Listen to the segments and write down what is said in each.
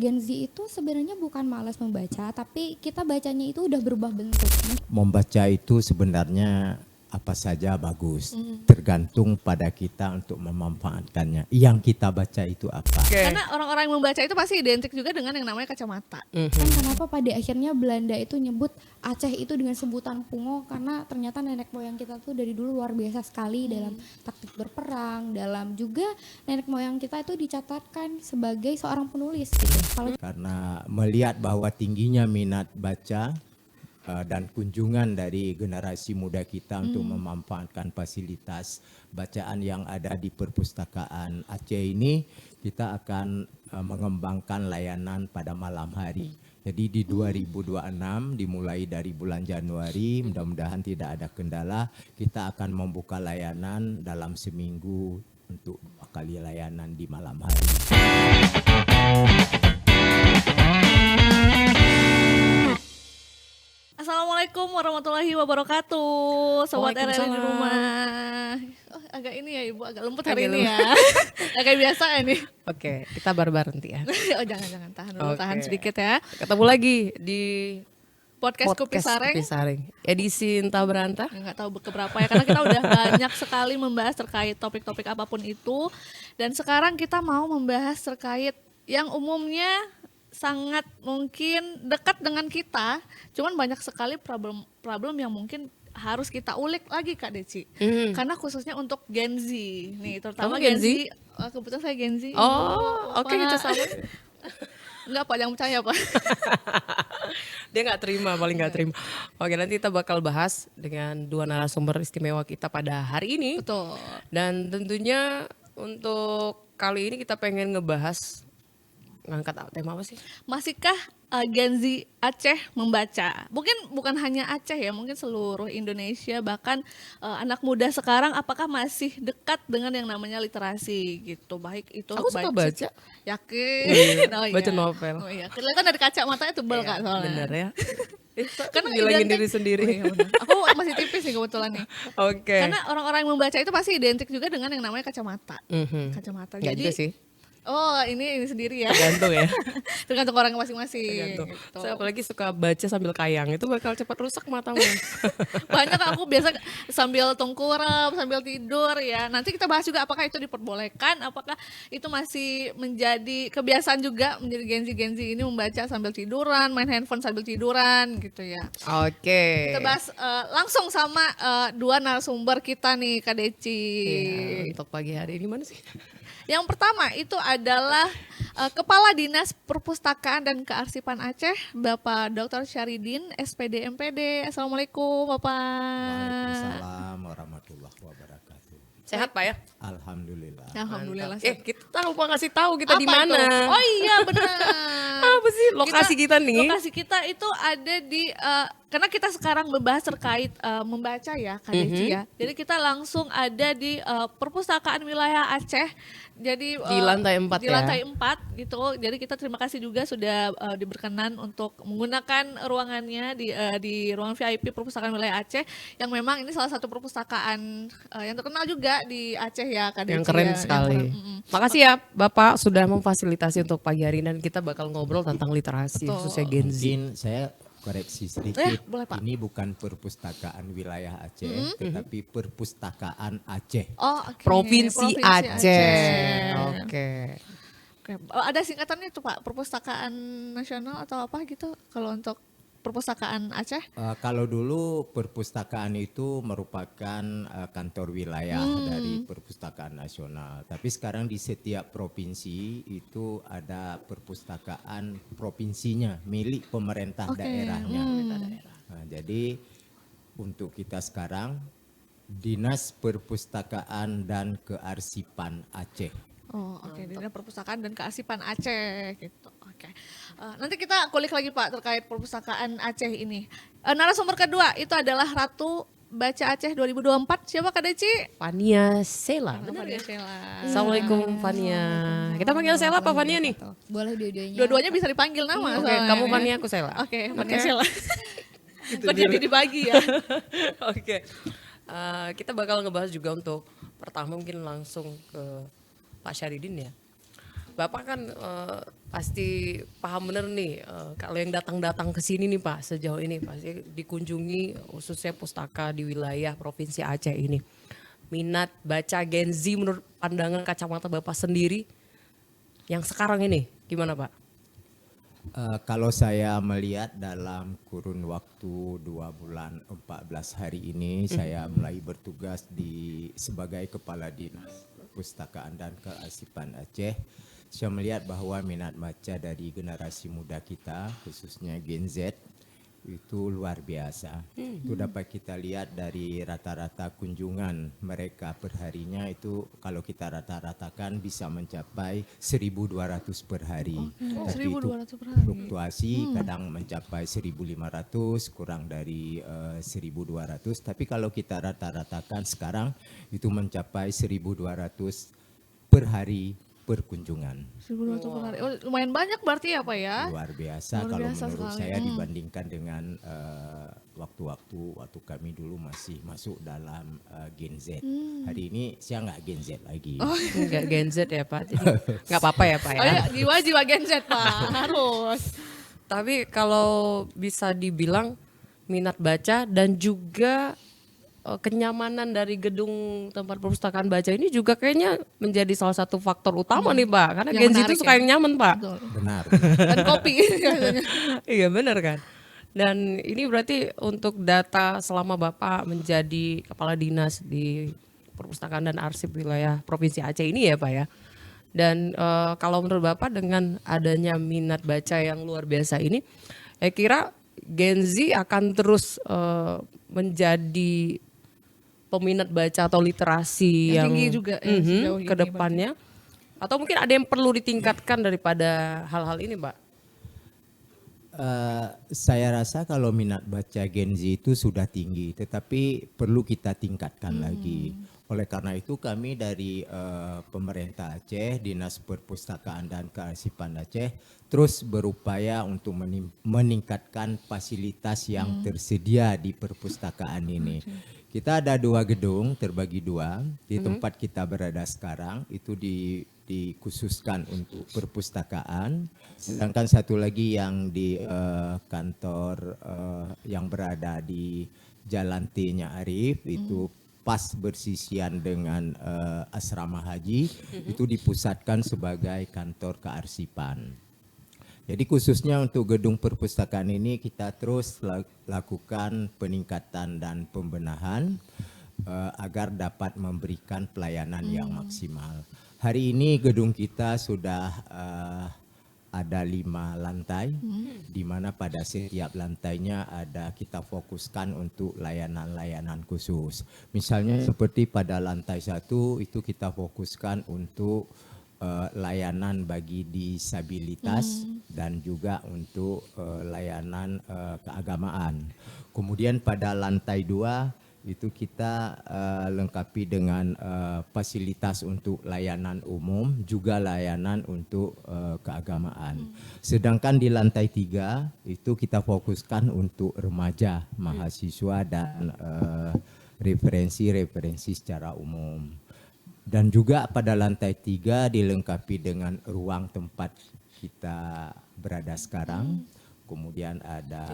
Gen Z itu sebenarnya bukan malas membaca, tapi kita bacanya itu udah berubah bentuk. Membaca itu sebenarnya apa saja bagus, tergantung pada kita untuk memanfaatkannya. Yang kita baca itu apa? Karena orang-orang yang membaca itu pasti identik juga dengan yang namanya kacamata. Kan kenapa pada akhirnya Belanda itu nyebut Aceh itu dengan sebutan pungo, karena ternyata nenek moyang kita tuh dari dulu luar biasa sekali dalam taktik berperang, dalam juga nenek moyang kita itu dicatatkan sebagai seorang penulis gitu. Kalau Karena melihat bahwa tingginya minat baca dan kunjungan dari generasi muda kita untuk memanfaatkan fasilitas bacaan yang ada di perpustakaan Aceh ini, kita akan mengembangkan layanan pada malam hari. Jadi di 2026 dimulai dari bulan Januari, mudah-mudahan tidak ada kendala, kita akan membuka layanan dalam seminggu untuk 2 kali layanan di malam hari. Assalamualaikum warahmatullahi wabarakatuh, sobat RRI di Waalaikumsalam. rumah. Oh, agak ini ya Ibu, agak lembut hari Agak ini ya. Agak biasa ya nih. Oke, kita barbar nanti ya. Oh jangan, tahan dulu, Oke. tahan sedikit ya. Ketemu lagi di Podcast Kopi Sareng. Kopi Sareng. Edisi entah berantah. Nggak tahu keberapa ya, karena kita udah banyak sekali membahas terkait topik-topik apapun itu. Dan sekarang kita mau membahas terkait yang umumnya sangat mungkin dekat dengan kita, cuman banyak sekali problem yang mungkin harus kita ulik lagi Kak Deci. Karena khususnya untuk Gen Z nih, terutama Kamu Gen Z? Kebetulan saya Gen Z. Oh, oke, kita Pak. sama. Enggak Pak, jangan percaya Pak. Dia nggak terima, paling nggak terima. Oke, nanti kita bakal bahas dengan 2 narasumber istimewa kita pada hari ini. Betul. Dan tentunya untuk kali ini kita pengen ngebahas, ngangkat tema apa sih? Masihkah Gen Z Aceh membaca? Mungkin bukan hanya Aceh ya, mungkin seluruh Indonesia, bahkan anak muda sekarang apakah masih dekat dengan yang namanya literasi gitu? Baik itu Aku suka baca. Yakin? Baca novel. Oh iya, kelihatan dari kacamatanya tebal Kak soalnya. Bener ya. Karena bilangin identik- diri sendiri. Oh iya, benar. Aku masih tipis nih kebetulan nih. Oke. Karena orang-orang yang membaca itu pasti identik juga dengan yang namanya kacamata. Mhm. Kacamata. Nggak Jadi juga sih. oh ini sendiri ya. Tergantung ya. Tergantung orang masing-masing. Tergantung. Gitu. Saya apalagi suka baca sambil kayang, itu bakal cepat rusak matamu. Banyak aku biasa sambil tengkurap, sambil tidur ya. Nanti kita bahas juga apakah itu diperbolehkan, apakah itu masih menjadi kebiasaan juga menjadi Gen Z ini membaca sambil tiduran, main handphone sambil tiduran gitu ya. Oke. Kita bahas langsung sama 2 narasumber kita nih Kak Deci. Iya, untuk pagi hari ini mana sih? Yang pertama itu adalah Kepala Dinas Perpustakaan dan Kearsipan Aceh, Bapak Dr. Syaridin, SPD MPD. Assalamualaikum Bapak. Waalaikumsalam warahmatullahi wabarakatuh. Sehat Pak ya? Alhamdulillah. Alhamdulillah. Kita lupa ngasih tahu kita di Apa mana. itu? Oh iya benar. Apa sih lokasi kita nih? Lokasi kita itu ada di karena kita sekarang membahas terkait membaca ya Kak Deci ya. Jadi kita langsung ada di Perpustakaan Wilayah Aceh. Jadi Di lantai 4 di ya? lantai 4 gitu. Jadi kita terima kasih juga sudah diberkenan untuk menggunakan ruangannya di ruangan VIP Perpustakaan Wilayah Aceh, yang memang ini salah satu perpustakaan yang terkenal juga di Aceh ya Kak Deci. Yang keren ya. sekali. Mm-mm. Makasih ya Bapak sudah memfasilitasi untuk pagi hari ini, dan kita bakal ngobrol tentang literasi Betul. khususnya Gen Z. Mungkin saya koreksi sedikit. boleh, Pak. Ini bukan perpustakaan wilayah Aceh, tetapi perpustakaan Aceh. Oh, oke. Provinsi Aceh. Oke. Oke. Ada singkatannya itu Pak, Perpustakaan Nasional atau apa gitu kalau untuk Perpustakaan Aceh? Kalau dulu perpustakaan itu merupakan kantor wilayah dari Perpustakaan Nasional. Tapi sekarang di setiap provinsi itu ada perpustakaan provinsinya milik pemerintah daerahnya. Nah, jadi untuk kita sekarang Dinas Perpustakaan dan Kearsipan Aceh. Oh, oke. Dinas Perpustakaan dan Kearsipan Aceh gitu. Oke. Nanti kita kulik lagi Pak terkait Perpustakaan Aceh ini. Narasumber kedua itu adalah Ratu Baca Aceh 2024. Siapa Kak Deci? Fania Sela. Benar ya, Sheila. Assalamualaikum Fania. Kita panggil Sela apa Fania nih? boleh dua-duanya. Dua-duanya bisa dipanggil nama. Oke, soalnya. kamu Fania, aku Sela. Oke, Fania Sheila. Kok jadi dibagi ya? Oke. Kita bakal ngebahas juga untuk pertama mungkin langsung ke Pak Syaridin ya. Bapak kan pasti paham bener nih kalau yang datang-datang ke sini nih Pak sejauh ini pasti dikunjungi khususnya pustaka di wilayah Provinsi Aceh ini. Minat baca Gen Z menurut pandangan kacamata Bapak sendiri yang sekarang ini gimana Pak? Kalau saya melihat dalam kurun waktu 2 bulan 14 hari ini saya mulai bertugas sebagai Kepala Dinas Perpustakaan dan Kearsipan Aceh. Saya melihat bahwa minat baca dari generasi muda kita khususnya Gen Z itu luar biasa. Itu dapat kita lihat dari rata-rata kunjungan mereka perharinya itu kalau kita rata-ratakan bisa mencapai 1.200 per hari. Tapi itu 1.200 per hari. fluktuasi kadang mencapai 1.500 kurang dari 1.200. Tapi kalau kita rata-ratakan sekarang itu mencapai 1.200 per hari perkunjungan. 1.200 per hari. Oh, lumayan banyak berarti ya Pak ya? Luar biasa Luar kalau biasa menurut sekali. saya dibandingkan dengan waktu kami dulu masih masuk dalam Gen Z. Hari ini saya nggak Gen Z lagi. Enggak Gen Z ya Pak, jadi nggak apa-apa ya Pak ya. Oh iya, jiwa-jiwa Gen Z Pak, harus. Tapi kalau bisa dibilang minat baca dan juga kenyamanan dari gedung tempat perpustakaan baca ini juga kayaknya menjadi salah satu faktor utama nih Pak. Karena Yang Gen Z menarik itu suka ya. yang nyaman Pak. Betul. Benar. Dan kopi biasanya. Iya benar kan. Dan ini berarti untuk data selama Bapak menjadi kepala dinas di perpustakaan dan arsip wilayah Provinsi Aceh ini ya Pak ya. Dan kalau menurut Bapak dengan adanya minat baca yang luar biasa ini, saya kira Gen Z akan terus menjadi peminat baca atau literasi Yang yang tinggi juga ya, sejauh ini ke depannya. Atau mungkin ada yang perlu ditingkatkan daripada hal-hal ini Pak? Saya rasa kalau minat baca Gen Z itu sudah tinggi, tetapi perlu kita tingkatkan lagi. Oleh karena itu kami dari pemerintah Aceh, Dinas Perpustakaan dan Kearsipan Aceh terus berupaya untuk meningkatkan fasilitas yang tersedia di perpustakaan ini. Kita ada 2 gedung terbagi 2 di tempat kita berada sekarang itu dikhususkan untuk perpustakaan, sedangkan satu lagi yang di kantor yang berada di Jalan T-nya Arif itu pas bersisian dengan asrama haji itu dipusatkan sebagai kantor kearsipan. Jadi khususnya untuk gedung perpustakaan ini kita terus lakukan peningkatan dan pembenahan agar dapat memberikan pelayanan yang maksimal. Hari ini gedung kita sudah ada 5 lantai, di mana pada setiap lantainya ada kita fokuskan untuk layanan-layanan khusus. Misalnya seperti pada lantai 1 itu kita fokuskan untuk layanan bagi disabilitas dan juga untuk layanan keagamaan. Kemudian pada lantai 2 itu kita lengkapi dengan fasilitas untuk layanan umum juga layanan untuk keagamaan. Sedangkan di lantai 3 itu kita fokuskan untuk remaja, mahasiswa dan referensi secara umum. Dan juga pada lantai 3 dilengkapi dengan ruang tempat kita berada sekarang. Kemudian ada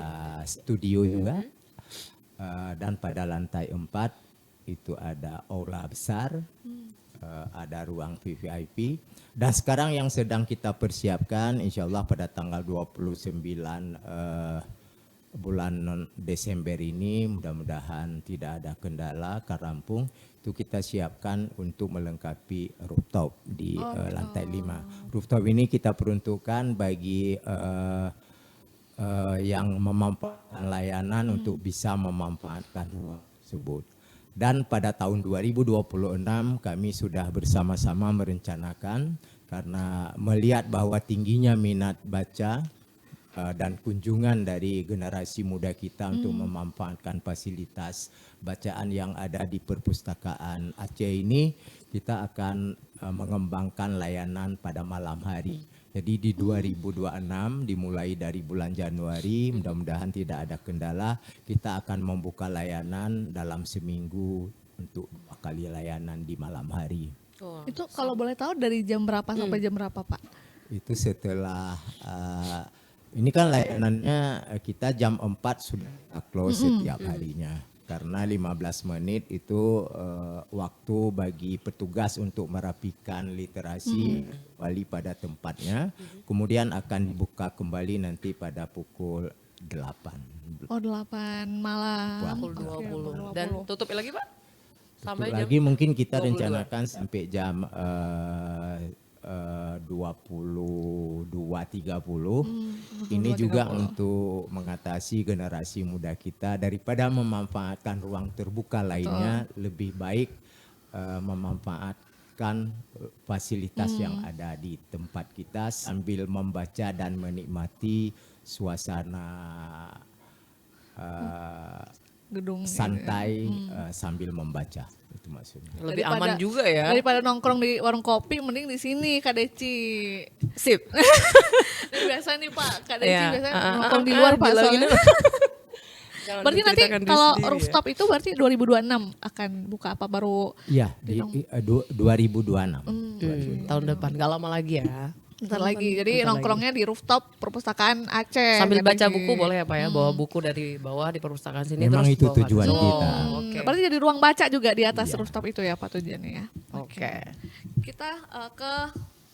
studio juga. Dan pada lantai 4 itu ada aula besar, ada ruang VVIP. Dan sekarang yang sedang kita persiapkan insya Allah pada tanggal 29 bulan Desember ini mudah-mudahan tidak ada kendala rampung itu kita siapkan untuk melengkapi rooftop di lantai 5. Rooftop ini kita peruntukkan bagi yang memanfaatkan layanan untuk bisa memanfaatkan ruang tersebut. Dan pada tahun 2026 kami sudah bersama-sama merencanakan karena melihat bahwa tingginya minat baca dan kunjungan dari generasi muda kita untuk memanfaatkan fasilitas bacaan yang ada di perpustakaan Aceh ini, kita akan mengembangkan layanan pada malam hari. Jadi di 2026 dimulai dari bulan Januari, mudah-mudahan tidak ada kendala, kita akan membuka layanan dalam seminggu untuk 2 kali layanan di malam hari. Itu kalau boleh tahu dari jam berapa sampai jam berapa Pak? Itu setelah ini kan layanannya kita jam 4 sudah close setiap harinya. Karena 15 menit itu waktu bagi petugas untuk merapikan literasi kembali pada tempatnya. Kemudian akan dibuka kembali nanti pada pukul 8. Oh 8 malam. Pukul 20. Dan tutup lagi Pak? Sampai Tutup jam lagi mungkin kita 22. rencanakan sampai jam 22.30. Ini juga untuk mengatasi generasi muda kita daripada memanfaatkan ruang terbuka lainnya, lebih baik memanfaatkan fasilitas yang ada di tempat kita sambil membaca dan menikmati suasana Gedung santai sambil membaca. Itu maksudnya. lebih aman juga ya. Daripada nongkrong di warung kopi, mending di sini Kak Deci. Sip. Ini biasa nih Pak, Kak Deci Iya. biasanya nongkrong di luar Pak soalnya. Jangan Berarti nanti diceritakan diri kalau sendiri ya. rooftop itu berarti 2026 akan buka apa baru Iya, di 2026. 2026. Tahun depan, gak lama lagi ya. bentar lagi. Jadi nongkrongnya di rooftop perpustakaan Aceh. Sambil baca katanya. buku boleh ya Pak ya, bawa buku dari bawah di perpustakaan sini Memang terus itu bawa ke tujuan sini. kita. Oke. Berarti jadi ruang baca juga di atas rooftop itu ya Pak tujuannya ya. Oke. Kita ke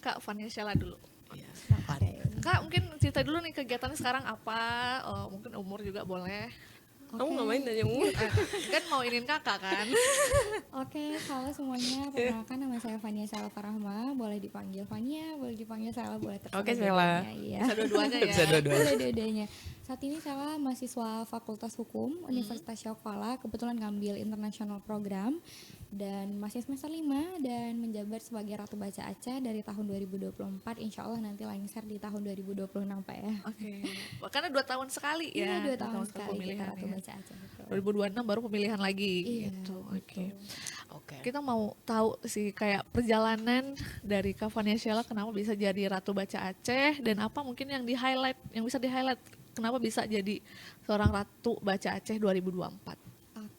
Kak Fania Sheila dulu. Oke. Kak mungkin cerita dulu nih kegiatannya sekarang apa, mungkin umur juga boleh. Kamu ngapain nanya umur? Kan mau inin kakak kan. Oke, halo semuanya. Perkenalkan nama saya Fania Sheila Farahma. Boleh dipanggil Fania, boleh dipanggil Sheila, boleh terserah. Oke, Sheila. dua-duanya, Iya. Bisa dua-duanya ya. Bisa dua-duanya. Boleh dua-duanya. Saat ini saya mahasiswa Fakultas Hukum Universitas Syafala, kebetulan ngambil International Program dan masih semester 5 dan menjabat sebagai Ratu Baca Aceh dari tahun 2024. Insya Allah nanti lengser di tahun 2026 Pak ya. Oke. Karena 2 tahun sekali ya. Iya, 2 tahun sekali kita pemilihan Ratu ya. Baca Aceh. Betul. 2026 baru pemilihan lagi Iya, gitu. Oke. Oke. Kita mau tahu sih kayak perjalanan dari Kak Fania Sheila kenapa bisa jadi Ratu Baca Aceh dan apa mungkin yang di highlight, yang bisa di highlight kenapa bisa jadi seorang Ratu Baca Aceh 2024.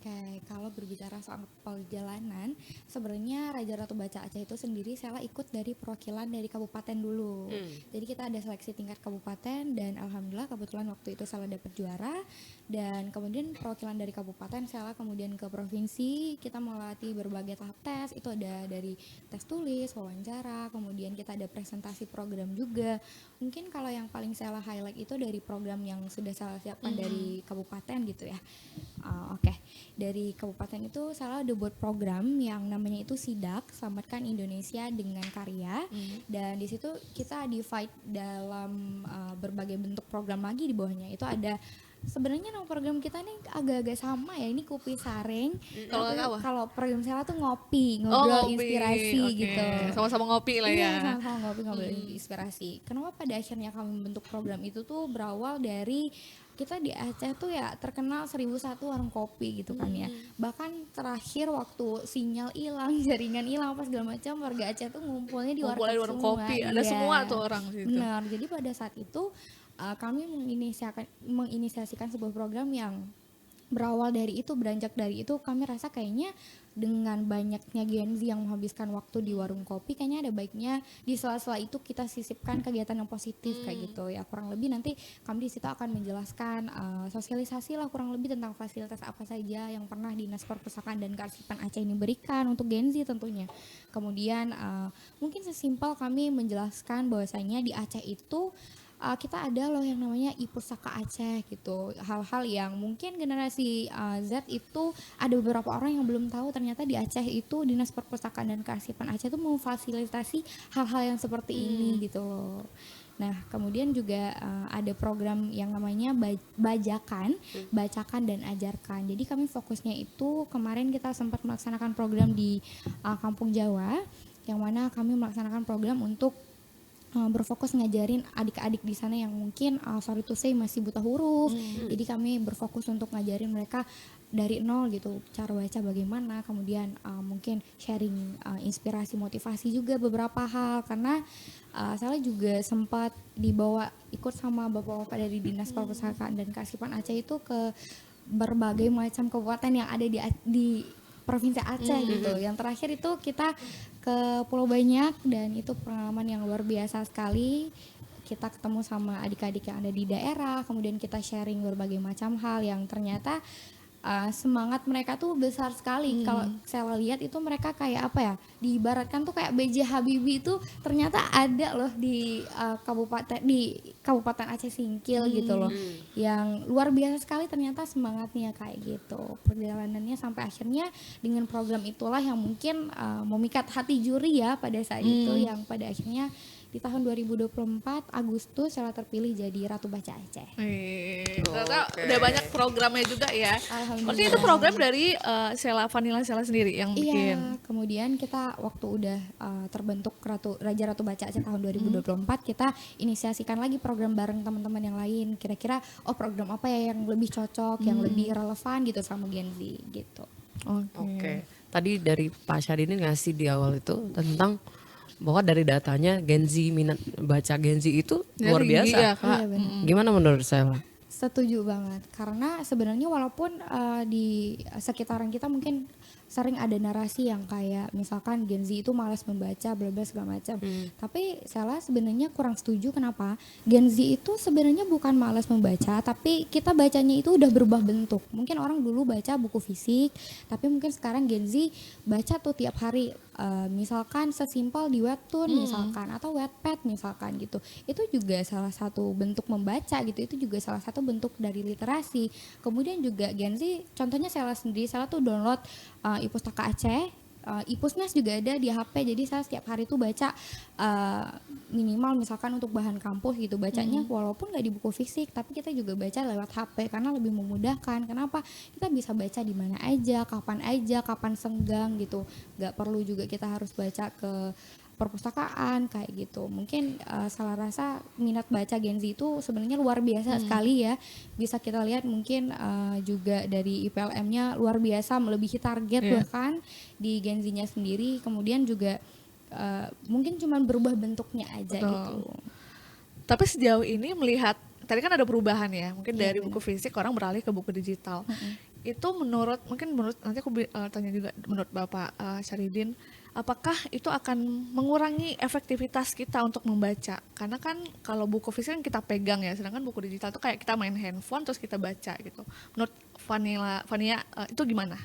Oke, kalau berbicara soal perjalanan, sebenarnya Raja Ratu Baca Aceh itu sendiri saya ikut dari perwakilan dari kabupaten dulu. Jadi kita ada seleksi tingkat kabupaten dan alhamdulillah kebetulan waktu itu saya dapat juara dan kemudian perwakilan dari kabupaten saya kemudian ke provinsi, kita melatih berbagai tahap tes, itu ada dari tes tulis, wawancara, kemudian kita ada presentasi program juga. Mungkin kalau yang paling saya highlight itu dari program yang sudah saya siapkan dari kabupaten gitu ya. Oke. Dari kabupaten itu saya udah buat program yang namanya itu SIDAK, Selamatkan Indonesia dengan Karya. Dan di situ kita divide dalam berbagai bentuk program lagi di bawahnya. Itu ada sebenarnya nama program kita nih agak-agak sama ya. Ini Kopi Sareng. Kalau Tapi nggak apa? kalau program saya tuh ngobrol ngopi. inspirasi Oke. gitu. Sama-sama ngopi lah Iya, ya. sama-sama ngobrol inspirasi. Kenapa pada akhirnya kami membentuk program itu tuh berawal dari kita di Aceh tuh ya terkenal 1001 warung kopi gitu kan ya. Bahkan terakhir waktu sinyal hilang, jaringan hilang apa segala macam, warga Aceh tuh ngumpulnya di Ngumpulnya di warung warung kopi, ada semua tuh orang di situ. Benar. Jadi pada saat itu kami menginisiasikan sebuah program yang berawal dari itu, beranjak dari itu kami rasa kayaknya dengan banyaknya Gen Z yang menghabiskan waktu di warung kopi, kayaknya ada baiknya di sela-sela itu kita sisipkan kegiatan yang positif kayak gitu ya. Kurang lebih nanti kami di situ akan menjelaskan sosialisasi lah kurang lebih tentang fasilitas apa saja yang pernah Dinas Perpustakaan dan Kearsipan Aceh ini berikan untuk Gen Z tentunya. Kemudian mungkin sesimpel kami menjelaskan bahwasanya di Aceh itu kita ada loh yang namanya Ipusaka Aceh gitu. Hal-hal yang mungkin generasi Z itu ada beberapa orang yang belum tahu ternyata di Aceh itu Dinas Perpustakaan dan Kearsipan Aceh itu memfasilitasi hal-hal yang seperti ini gitu loh. Nah, kemudian juga ada program yang namanya Bajakan, Bacakan dan Ajarkan. Jadi kami fokusnya itu kemarin kita sempat melaksanakan program di Kampung Jawa yang mana kami melaksanakan program untuk berfokus ngajarin adik-adik di sana yang mungkin sorry to say masih buta huruf. Jadi kami berfokus untuk ngajarin mereka dari nol gitu cara baca bagaimana, kemudian mungkin sharing inspirasi motivasi juga beberapa hal karena saya juga sempat dibawa ikut sama bapak-bapak dari Dinas Perpustakaan dan Kearsipan Aceh itu ke berbagai macam kabupaten yang ada di Provinsi Aceh gitu. Yang terakhir itu kita ke Pulau Banyak dan itu pengalaman yang luar biasa sekali. Kita ketemu sama adik-adik yang ada di daerah, kemudian kita sharing berbagai macam hal yang ternyata semangat mereka tuh besar sekali. Kalau saya lihat itu mereka kayak apa ya, diibaratkan tuh kayak B.J. Habibie itu ternyata ada loh di Kabupaten Aceh Singkil gitu loh, yang luar biasa sekali ternyata semangatnya kayak gitu. Perjalanannya sampai akhirnya dengan program itulah yang mungkin memikat hati juri ya pada saat itu, yang pada akhirnya di tahun 2024 Agustus Sela terpilih jadi Ratu Baca Aceh. Ternyata udah banyak programnya juga ya. Alhamdulillah. Berarti itu program dari Vanilla Sela sendiri yang bikin. Iya, kemudian kita waktu udah terbentuk Raja Ratu Baca Aceh tahun 2024, kita inisiasikan lagi program bareng teman-teman yang lain. Kira-kira program apa ya yang lebih cocok, yang lebih relevan gitu sama Gen Z gitu. Oke. Tadi dari Pak Syahrini ngasih di awal itu tentang bahwa dari datanya Gen Z, minat baca Gen Z itu luar biasa. Iya, Kak. Iya, benar. Gimana menurut saya? Setuju banget, karena sebenarnya walaupun di sekitaran kita mungkin sering ada narasi yang kayak misalkan Gen Z itu malas membaca, bla bla segala macam. Tapi Sela sebenarnya kurang setuju. Kenapa? Gen Z itu sebenarnya bukan malas membaca, tapi kita bacanya itu udah berubah bentuk. Mungkin orang dulu baca buku fisik, tapi mungkin sekarang Gen Z baca tuh tiap hari. Misalkan sesimpel di webtoon misalkan atau Wattpad misalkan gitu. Itu juga salah satu bentuk membaca gitu. Itu juga salah satu bentuk dari literasi. Kemudian juga Gen Z, contohnya Sela sendiri, Sela tuh download iPustaka Aceh, iPusnas juga ada di HP. Jadi saya setiap hari tuh baca minimal misalkan untuk bahan kampus gitu, bacanya walaupun nggak di buku fisik, tapi kita juga baca lewat HP karena lebih memudahkan. Kenapa? Kita bisa baca di mana aja, kapan senggang gitu. Nggak perlu juga kita harus baca ke perpustakaan kayak gitu. Mungkin Salah rasa minat baca Gen Z itu sebenarnya luar biasa sekali ya. Bisa kita lihat mungkin juga dari IPLM-nya luar biasa, melebihi target bahkan di Gen Z-nya sendiri. Kemudian juga mungkin cuma berubah bentuknya aja gitu. Tapi sejauh ini melihat, tadi kan ada perubahan ya, mungkin dari buku fisik orang beralih ke buku digital. Itu menurut nanti aku tanya juga menurut Bapak Syaridin, apakah itu akan mengurangi efektivitas kita untuk membaca? Karena kan kalau buku fisik kan kita pegang ya, sedangkan buku digital itu kayak kita main handphone terus kita baca gitu. Menurut Vania itu gimana?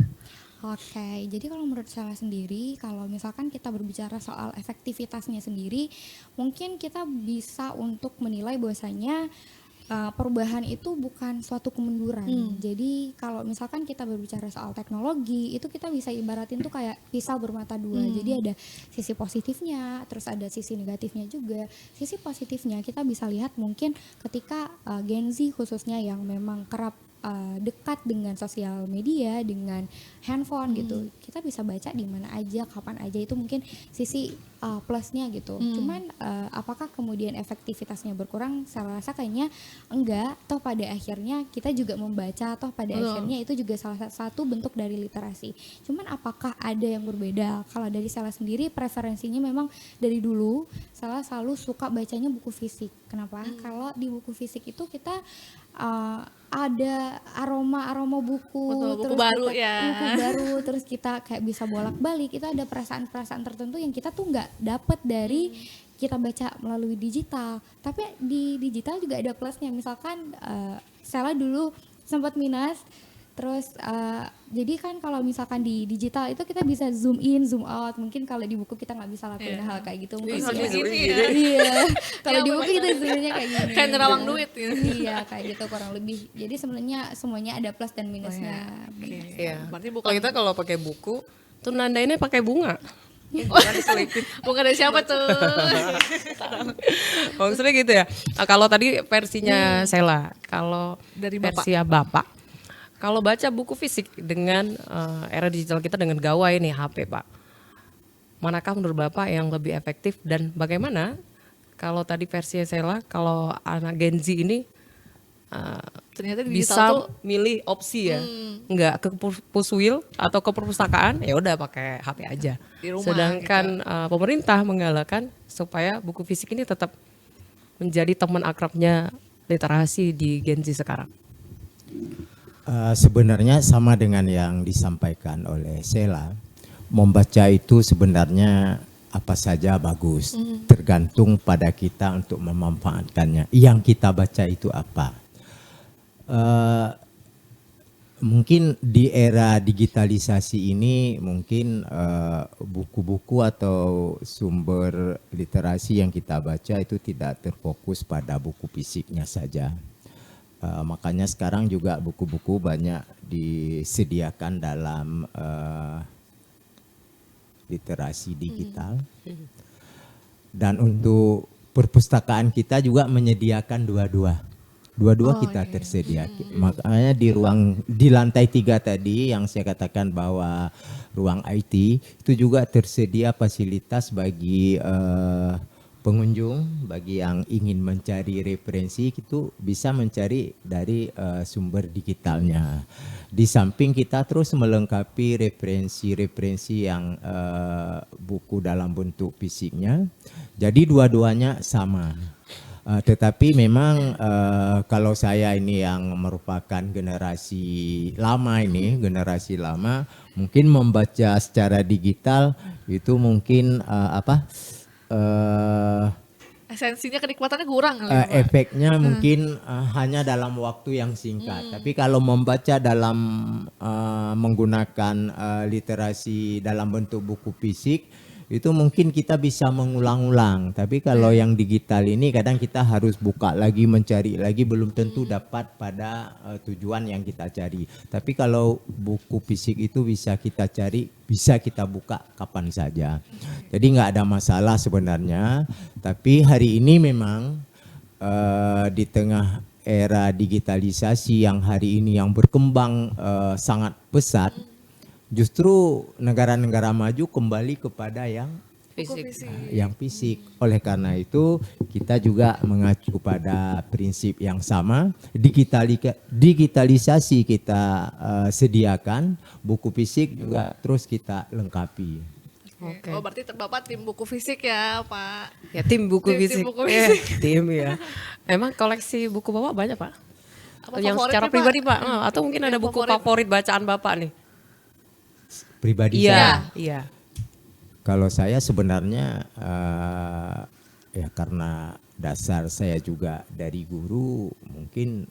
Oke, jadi kalau menurut saya sendiri, kalau misalkan kita berbicara soal efektivitasnya sendiri, mungkin kita bisa untuk menilai bahwasanya perubahan itu bukan suatu kemunduran. Jadi kalau misalkan kita berbicara soal teknologi, itu kita bisa ibaratin tuh kayak pisau bermata dua. Jadi ada sisi positifnya, terus ada sisi negatifnya juga. Sisi positifnya kita bisa lihat mungkin ketika Gen Z khususnya yang memang kerap dekat dengan sosial media, dengan handphone gitu, kita bisa baca di mana aja, kapan aja. Itu mungkin sisi plusnya gitu. Cuman apakah kemudian efektivitasnya berkurang? Saya rasa kayaknya enggak. Toh pada akhirnya kita juga membaca, toh pada akhirnya itu juga salah satu bentuk dari literasi. Cuman apakah ada yang berbeda? Kalau dari saya sendiri preferensinya memang dari dulu saya selalu suka bacanya buku fisik. Kenapa? Kalau di buku fisik itu kita ada aroma buku, buku terus baru kita, ya. buku baru, terus kita kayak bisa bolak-balik. Itu ada perasaan-perasaan tertentu yang kita tuh nggak dapet dari kita baca melalui digital. Tapi di digital juga ada plusnya. Misalkan Sela dulu sempat minus. Terus jadi kan kalau misalkan di digital itu kita bisa zoom in, zoom out. Mungkin kalau di buku kita nggak bisa lakuin hal kayak gitu. Mungkin Kalau di sini iya. Kalau di buku kita zoomnya kayak gini. Kayak nerawang duit gitu. Iya kayak gitu kurang lebih. Jadi sebenarnya semuanya ada plus dan minusnya. Iya. Berarti bukan Kalau kita kalau pakai buku tuh nandainnya pakai bunga. bukan dari siapa tuh? Maksudnya gitu ya. Kalau tadi versinya Sela, kalau Dari Bapak. versi Bapak. Kalau baca buku fisik dengan era digital kita dengan gawai nih HP Pak, manakah menurut Bapak yang lebih efektif dan bagaimana kalau tadi versi Sela, kalau anak Gen Z ini Ternyata di bisa digital tuh milih opsi ya, nggak ke puswil atau ke perpustakaan, ya udah pakai HP aja. Di rumah Sedangkan pemerintah menggalakkan supaya buku fisik ini tetap menjadi teman akrabnya literasi di Gen Z sekarang. Sebenarnya sama dengan yang disampaikan oleh Sela. Membaca itu sebenarnya apa saja bagus, tergantung pada kita untuk memanfaatkannya. Yang kita baca itu apa? Mungkin di era digitalisasi ini mungkin buku-buku atau sumber literasi yang kita baca itu tidak terfokus pada buku fisiknya saja. Makanya sekarang juga buku-buku banyak disediakan dalam literasi digital. Dan untuk perpustakaan kita juga menyediakan dua-dua kita tersedia. Makanya di lantai 3 tadi yang saya katakan bahwa ruang IT itu juga tersedia fasilitas bagi pengunjung, bagi yang ingin mencari referensi itu bisa mencari dari sumber digitalnya. Di samping kita terus melengkapi referensi-referensi yang buku dalam bentuk fisiknya. Jadi dua-duanya sama. Tetapi memang kalau saya ini yang merupakan generasi lama, mungkin membaca secara digital itu mungkin Esensinya, kenikmatannya kurang kali ya, Pak? efeknya mungkin hanya dalam waktu yang singkat. Tapi kalau membaca dalam menggunakan literasi dalam bentuk buku fisik itu mungkin kita bisa mengulang-ulang. Tapi kalau yang digital ini kadang kita harus buka lagi, mencari lagi, belum tentu dapat pada tujuan yang kita cari. Tapi kalau buku fisik itu bisa kita cari, bisa kita buka kapan saja. Jadi nggak ada masalah sebenarnya. Tapi hari ini memang di tengah era digitalisasi yang hari ini yang berkembang sangat pesat, justru negara-negara maju kembali kepada yang fisik. Oleh karena itu kita juga mengacu pada prinsip yang sama. Digitalisasi kita sediakan, buku fisik juga terus kita lengkapi. Oke. Oh, berarti Bapak tim buku fisik ya, Pak? Ya tim buku Tim fisik. buku fisik. Tim ya. Emang koleksi buku Bapak banyak, Pak? Apa Yang favoritnya, secara Pak? pribadi, Pak? Atau mungkin ada Yang buku favorit bacaan Bapak nih? Pribadi saya. Iya. Kalau saya sebenarnya ya karena dasar saya juga dari guru, mungkin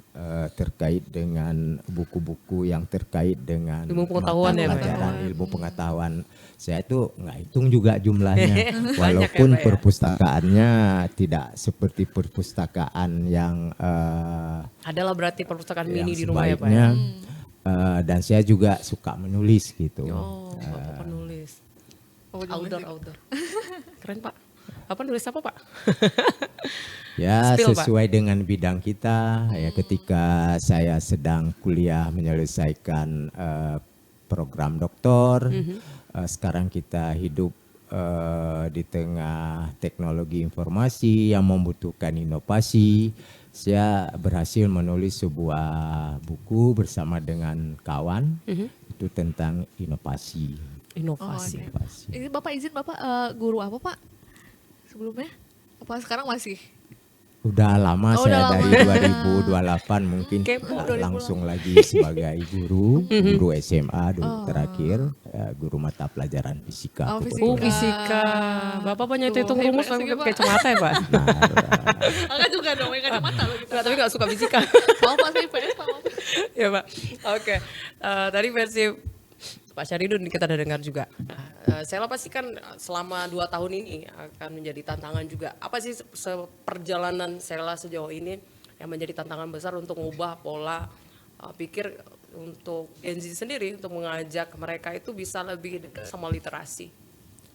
terkait dengan buku-buku yang terkait dengan Ilmu pengetahuan mata ya, Pak? pelajaran ilmu pengetahuan. Saya tuh nggak hitung juga jumlahnya, Banyak walaupun ya, Pak, ya? perpustakaannya tidak seperti perpustakaan yang Adalah berarti perpustakaan yang mini di rumah ya, Pak? sebaiknya. Dan saya juga suka menulis gitu. Oh, Bapak penulis. Outdoor. Keren, Pak. Bapak nulis apa, Pak? Ya Spill, Pak. sesuai dengan bidang kita ya, ketika saya sedang kuliah menyelesaikan program doktor, sekarang kita hidup di tengah teknologi informasi yang membutuhkan inovasi. Saya berhasil menulis sebuah buku bersama dengan kawan itu tentang inovasi. Inovasi. Ini Bapak izin, Bapak guru apa, Pak? Sebelumnya? Apa sekarang masih? Udah lama Oh, saya udah dari lama. 2028 mungkin Kepo, 2028. langsung lagi sebagai guru SMA dulu terakhir, guru mata pelajaran fisika. Oh, kebetulan. fisika. Bapak banyak Tuh, hitung rumus hebat pakai sih, Pak. kacamata ya, Pak? Enggak juga dong, pakai kacamata loh gitu. Enggak, tapi enggak suka fisika. Mau Pak, saya IPS, Pak. Mau. Ya, Pak. Oke. Tadi versi Pak Syahridun kita udah dengar juga. Saya pastikan selama 2 tahun ini akan menjadi tantangan juga. Apa sih perjalanan Sela sejauh ini yang menjadi tantangan besar untuk mengubah pola pikir untuk Gen Z sendiri, untuk mengajak mereka itu bisa lebih dekat sama literasi?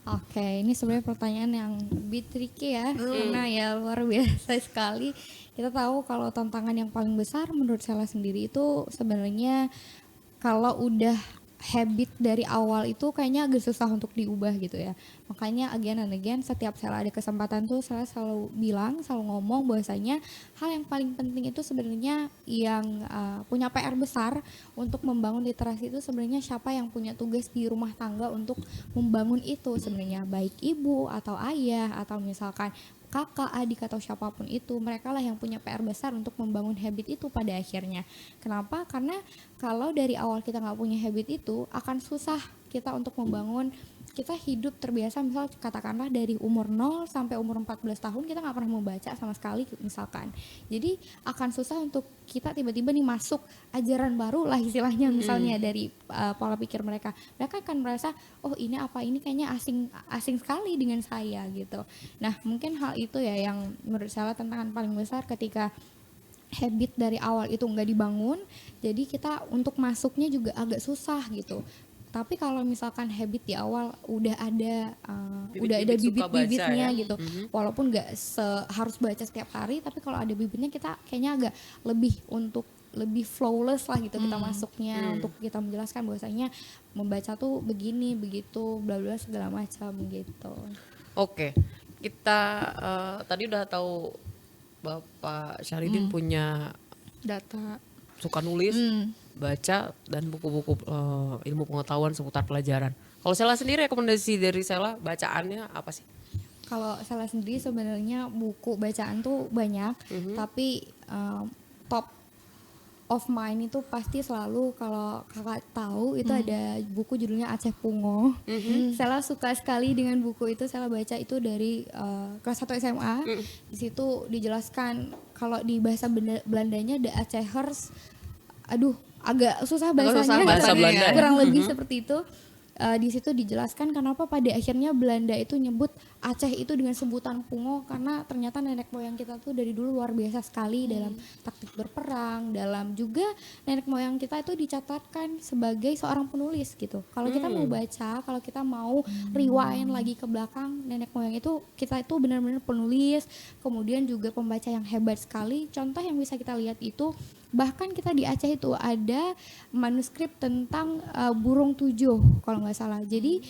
Oke, ini sebenarnya pertanyaan yang lebih tricky ya, karena ya luar biasa sekali. Kita tahu kalau tantangan yang paling besar menurut Sela sendiri itu sebenarnya kalau udah habit dari awal itu kayaknya agak susah untuk diubah gitu ya. Makanya again and again setiap Sela ada kesempatan tuh saya selalu bilang, selalu ngomong bahwasanya hal yang paling penting itu sebenarnya yang punya PR besar untuk membangun literasi itu sebenarnya siapa yang punya tugas di rumah tangga untuk membangun itu sebenarnya, baik ibu atau ayah atau misalkan kakak, adik atau siapapun itu, mereka lah yang punya PR besar untuk membangun habit itu pada akhirnya. Kenapa? Karena kalau dari awal kita nggak punya habit itu, akan susah kita untuk membangun. Kita hidup terbiasa, misal katakanlah dari umur 0 sampai umur 14 tahun kita nggak pernah membaca sama sekali misalkan. Jadi akan susah untuk kita tiba-tiba nih masuk ajaran baru lah istilahnya, misalnya dari pola pikir mereka. Mereka akan merasa, oh ini apa, ini kayaknya asing sekali dengan saya gitu. Nah mungkin hal itu ya yang menurut saya tantangan paling besar ketika habit dari awal itu nggak dibangun. Jadi kita untuk masuknya juga agak susah gitu. Tapi kalau misalkan habit di awal udah ada bibit-bibitnya gitu, walaupun nggak harus baca setiap hari, tapi kalau ada bibitnya kita kayaknya agak lebih flawless lah gitu kita masuknya, untuk kita menjelaskan bahwasanya membaca tuh begini begitu bla bla segala macam gitu. Oke, kita tadi udah tahu Bapak Syahridin punya Data. suka nulis, baca, dan buku-buku ilmu pengetahuan seputar pelajaran. Kalau Sela sendiri, rekomendasi dari Sela bacaannya apa sih? Kalau saya sendiri sebenarnya buku bacaan tuh banyak, tapi top of mind itu pasti selalu, kalau kakak tahu itu ada buku judulnya Aceh Pungo. Saya suka sekali dengan buku itu. Saya baca itu dari kelas 1 SMA. Di situ dijelaskan, kalau di bahasa Belandanya The Acehers, aduh agak susah bahasanya, bahasa Belanda. kurang lebih seperti itu. Di situ dijelaskan kenapa pada akhirnya Belanda itu nyebut Aceh itu dengan sebutan Pungo, karena ternyata nenek moyang kita tuh dari dulu luar biasa sekali dalam taktik berperang, dalam juga nenek moyang kita itu dicatatkan sebagai seorang penulis gitu. Kalau kita mau baca, kalau kita mau rewind lagi ke belakang, nenek moyang itu kita itu benar-benar penulis, kemudian juga pembaca yang hebat sekali. Contoh yang bisa kita lihat itu, bahkan kita di Aceh itu ada manuskrip tentang burung tujuh kalau nggak salah. Jadi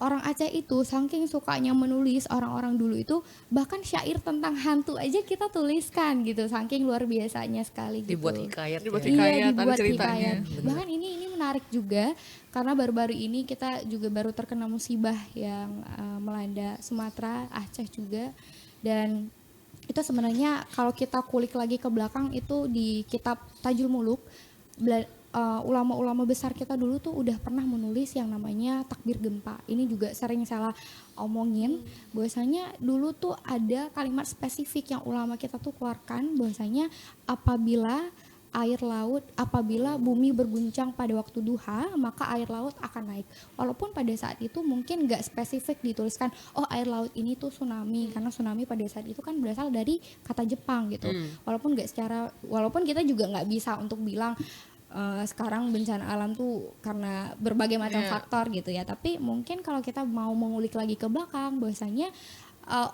orang Aceh itu saking sukanya menulis, orang-orang dulu itu bahkan syair tentang hantu aja kita tuliskan gitu, saking luar biasanya sekali gitu. Dibuat hikayat. Dibuat ya. hikayat. Iya, dibuat ceritanya. hikayat. Bahkan ini menarik juga karena baru-baru ini kita juga baru terkena musibah yang melanda Sumatera, Aceh juga. Dan itu sebenarnya kalau kita kulik lagi ke belakang itu di kitab Tajul Muluk, ulama-ulama besar kita dulu tuh udah pernah menulis yang namanya takbir gempa. Ini juga sering saya omongin, bahwasanya dulu tuh ada kalimat spesifik yang ulama kita tuh keluarkan, bahwasanya apabila bumi berguncang pada waktu duha, maka air laut akan naik. Walaupun pada saat itu mungkin nggak spesifik dituliskan, oh air laut ini tuh tsunami, karena tsunami pada saat itu kan berasal dari kata Jepang gitu. Walaupun kita juga nggak bisa untuk bilang sekarang bencana alam tuh karena berbagai macam faktor gitu ya. Tapi mungkin kalau kita mau mengulik lagi ke belakang, bahwasanya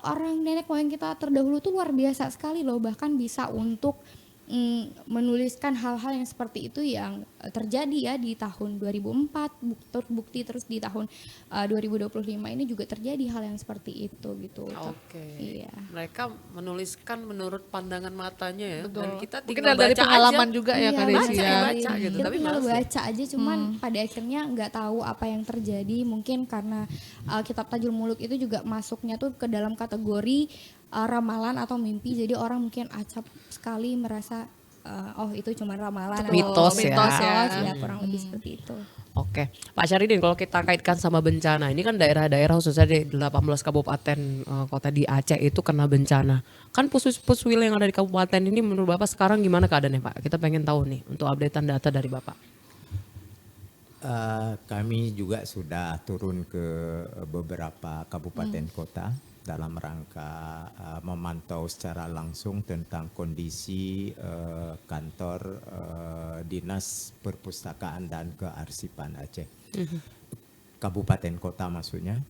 orang nenek moyang kita terdahulu tuh luar biasa sekali loh, bahkan bisa untuk menuliskan hal-hal yang seperti itu yang terjadi ya di tahun 2004, terbukti terus di tahun 2025 ini juga terjadi hal yang seperti itu gitu. Oke. Iya. Mereka menuliskan menurut pandangan matanya ya. Betul. Dan kita Mungkin tinggal dari baca pengalaman aja. juga ya Kak Desi ya. baca gitu, Kita tapi tinggal males ya. baca aja, cuman pada akhirnya nggak tahu apa yang terjadi. Mungkin karena kitab Tajul Muluk itu juga masuknya tuh ke dalam kategori ramalan atau mimpi, jadi orang mungkin acap sekali merasa oh itu cuma ramalan atau Mitos ya. ya, kurang lebih seperti itu. Oke, Pak Syahridin, kalau kita kaitkan sama bencana, ini kan daerah-daerah khususnya di 18 kabupaten kota di Aceh itu kena bencana. Kan puswil yang ada di kabupaten ini menurut Bapak sekarang gimana keadaannya Pak? Kita pengen tahu nih untuk updatean data dari Bapak. Kami juga sudah turun ke beberapa kabupaten kota dalam rangka memantau secara langsung tentang kondisi kantor Dinas Perpustakaan dan Kearsipan Aceh. Kabupaten kota maksudnya.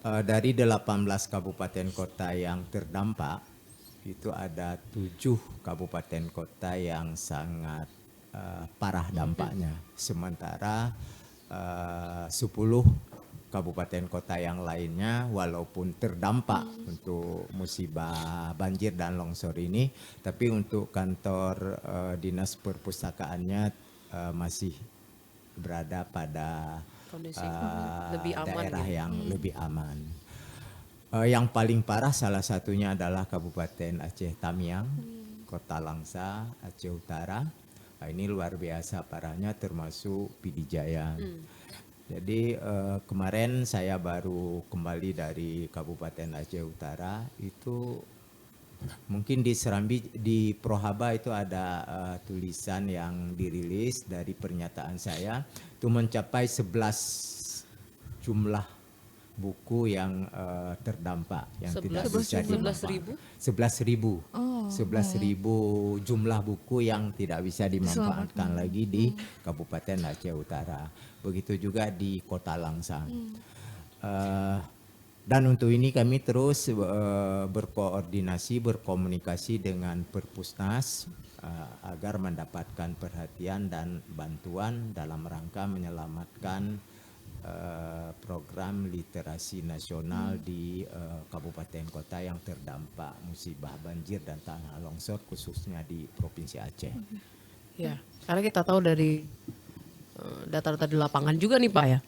Dari 18 kabupaten kota yang terdampak, itu ada 7 kabupaten kota yang sangat parah dampaknya. Sementara 10 kabupaten kota yang lainnya walaupun terdampak untuk musibah banjir dan longsor ini, tapi untuk kantor dinas perpustakaannya masih berada pada Kondisi lebih aman daerah ya. yang lebih aman. Yang paling parah salah satunya adalah Kabupaten Aceh Tamiang, Kota Langsa, Aceh Utara. Nah, ini luar biasa parahnya, termasuk Pidijaya. Jadi kemarin saya baru kembali dari Kabupaten Aceh Utara. Itu mungkin di Serambi, di Prohaba itu ada tulisan yang dirilis dari pernyataan saya. Itu mencapai 11 jumlah buku yang terdampak, yang tidak bisa dimanfaatkan. 11.000. 11.000 jumlah buku yang tidak bisa dimanfaatkan lagi di Kabupaten Aceh Utara. Begitu juga di Kota Langsa. Dan untuk ini kami terus berkoordinasi, berkomunikasi dengan Perpusnas agar mendapatkan perhatian dan bantuan dalam rangka menyelamatkan program literasi nasional di kabupaten kota yang terdampak musibah banjir dan tanah longsor, khususnya di Provinsi Aceh. Ya, karena kita tahu dari data-data di lapangan juga nih Pak ya,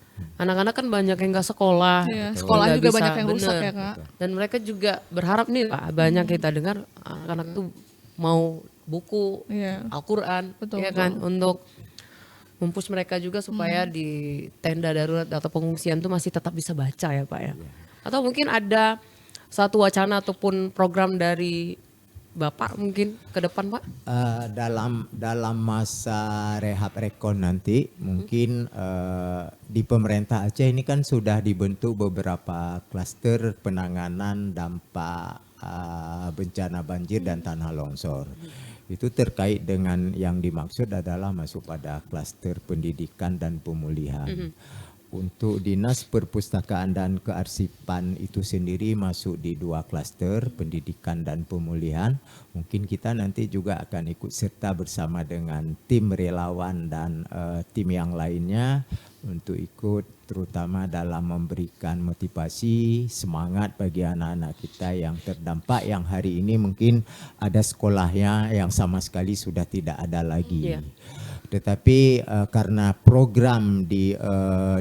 anak-anak kan banyak yang nggak sekolah, Sekolah nggak juga bisa, banyak yang rusak bener. ya Kak. Dan mereka juga berharap nih Pak, banyak kita dengar anak-anak tuh mau buku, Al-Quran, ya kan, untuk mempush mereka juga supaya di tenda darurat atau pengungsian tuh masih tetap bisa baca ya Pak ya. Atau mungkin ada satu wacana ataupun program dari Bapak mungkin ke depan Pak? Dalam masa rehab rekon nanti mungkin di pemerintah Aceh ini kan sudah dibentuk beberapa klaster penanganan dampak bencana banjir dan tanah longsor. Itu terkait dengan yang dimaksud adalah masuk pada klaster pendidikan dan pemulihan. Untuk Dinas Perpustakaan dan Kearsipan itu sendiri masuk di 2 klaster, pendidikan dan pemulihan. Mungkin kita nanti juga akan ikut serta bersama dengan tim relawan dan tim yang lainnya untuk ikut terutama dalam memberikan motivasi, semangat bagi anak-anak kita yang terdampak, yang hari ini mungkin ada sekolahnya yang sama sekali sudah tidak ada lagi. Tetapi karena program di